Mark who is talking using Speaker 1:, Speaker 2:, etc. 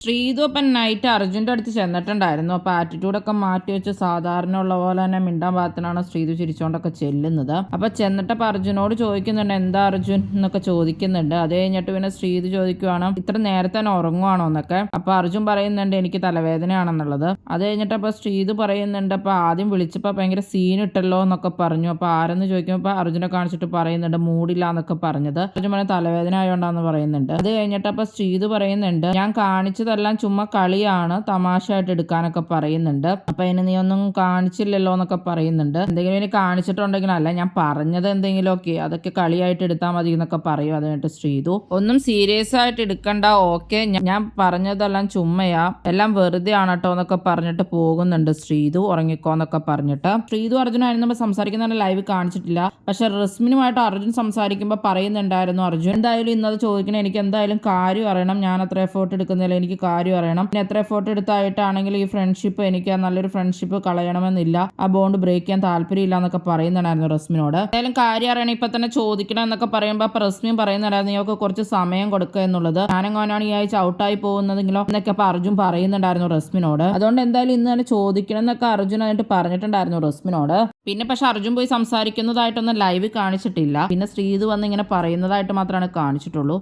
Speaker 1: ശ്രീതു അപ്പം നൈറ്റ് അർജുൻ്റെ അടുത്ത് ചെന്നിട്ടുണ്ടായിരുന്നു. അപ്പോൾ ആറ്റിറ്റ്യൂഡൊക്കെ മാറ്റി വെച്ച് സാധാരണ ഉള്ള പോലെ തന്നെ മിണ്ടാൻ പാകത്തിനാണ് ശ്രീതു ചിരിച്ചോണ്ടൊക്കെ ചെല്ലുന്നത്. അപ്പോൾ ചെന്നിട്ടപ്പോൾ അർജുനോട് ചോദിക്കുന്നുണ്ട്, എന്താ അർജുൻ എന്നൊക്കെ ചോദിക്കുന്നുണ്ട്. അത് കഴിഞ്ഞിട്ട് പിന്നെ ശ്രീതു ചോദിക്കുവാണ്, ഇത്ര നേരത്തെ തന്നെ ഉറങ്ങുവാണോ എന്നൊക്കെ. അപ്പോൾ അർജുൻ പറയുന്നുണ്ട്, എനിക്ക് തലവേദനയാണെന്നുള്ളത്. അത് കഴിഞ്ഞിട്ട് അപ്പോൾ ശ്രീതു പറയുന്നുണ്ട്, അപ്പോൾ ആദ്യം വിളിച്ചപ്പോൾ ഭയങ്കര സീൻ ഇട്ടല്ലോ എന്നൊക്കെ പറഞ്ഞു. അപ്പോൾ ആരെന്ന് ചോദിക്കുമ്പോൾ അർജുനെ കാണിച്ചിട്ട് പറയുന്നുണ്ട് മൂടില്ല എന്നൊക്കെ പറഞ്ഞത്. അർജുൻ പറഞ്ഞ തലവേദന ആയതുകൊണ്ടാന്ന് പറയുന്നുണ്ട്. അത് കഴിഞ്ഞിട്ട് അപ്പോൾ ശ്രീതു പറയുന്നുണ്ട്, ഞാൻ കാണിച്ചതെല്ലാം ചുമ്മാ കളിയാണ്, തമാശയായിട്ട് എടുക്കാനൊക്കെ പറയുന്നുണ്ട്. അപ്പൊ ഇനി നീ ഒന്നും കാണിച്ചില്ലല്ലോ എന്നൊക്കെ പറയുന്നുണ്ട്. എന്തെങ്കിലും ഇനി കാണിച്ചിട്ടുണ്ടെങ്കിലും അല്ല, ഞാൻ പറഞ്ഞത് എന്തെങ്കിലും ഒക്കെ അതൊക്കെ കളിയായിട്ട് എടുത്താൽ മതി എന്നൊക്കെ പറയും. അത് കഴിഞ്ഞിട്ട് ശ്രീതു, ഒന്നും സീരിയസ് ആയിട്ട് എടുക്കണ്ട, ഓക്കെ, ഞാൻ പറഞ്ഞതെല്ലാം ചുമ്മയാ, എല്ലാം വെറുതെ ആണ് കേട്ടോ എന്നൊക്കെ പറഞ്ഞിട്ട് പോകുന്നുണ്ട് ശ്രീതു. ഉറങ്ങിക്കോന്നൊക്കെ പറഞ്ഞിട്ട്. ശ്രീതു അർജുനായിരുന്നു സംസാരിക്കുന്ന ലൈവ് കാണിച്ചിട്ടില്ല. പക്ഷെ റസ്മിനുമായിട്ട് അർജുൻ സംസാരിക്കുമ്പോൾ പറയുന്നുണ്ടായിരുന്നു, അർജുൻ എന്തായാലും ഇന്നത് ചോദിക്കണം, എനിക്ക് എന്തായാലും കാര്യം അറിയണം, ഞാൻ അത്ര എഫേർട്ട് എടുക്കുന്നില്ല, എനിക്ക് കാര്യം അറിയണം, പിന്നെ എത്ര എഫേർട്ട് എടുത്തായിട്ടാണെങ്കിൽ ഈ ഫ്രണ്ട്ഷിപ്പ്, എനിക്ക് നല്ലൊരു ഫ്രണ്ട്ഷിപ്പ് കളയണമെന്നില്ല, ആ ബോണ്ട് ബ്രേക്ക് ചെയ്യാൻ താല്പര്യമില്ല എന്നൊക്കെ പറയുന്നുണ്ടായിരുന്നു റസ്മിനോട്. എന്തായാലും കാര്യം അറിയണം, ഇപ്പൊ തന്നെ ചോദിക്കണം എന്നൊക്കെ പറയുമ്പോൾ അപ്പൊ റസ്മിൻ പറയുന്നുണ്ടായിരുന്നു, നീയൊക്കെ കുറച്ച് സമയം കൊടുക്കുക എന്നുള്ളത്, ഞാനെങ്ങാനാണ് ഈ ആഴ്ച ഔട്ടായി പോകുന്നതെങ്കിലോ എന്നൊക്കെ അപ്പൊ അർജുൻ പറയുന്നുണ്ടായിരുന്നു റസ്മിനോട്. അതുകൊണ്ട് എന്തായാലും ഇന്ന് തന്നെ ചോദിക്കണം എന്നൊക്കെ അർജുൻ ആയിട്ട് പറഞ്ഞിട്ടുണ്ടായിരുന്നു റസ്മിനോട്. പിന്നെ പക്ഷെ അർജുൻ പോയി സംസാരിക്കുന്നതായിട്ടൊന്നും ലൈവ് കാണിച്ചിട്ടില്ല. പിന്നെ ശ്രീതു വന്ന് ഇങ്ങനെ പറയുന്നതായിട്ട് മാത്രമാണ് കാണിച്ചിട്ടുള്ളൂ.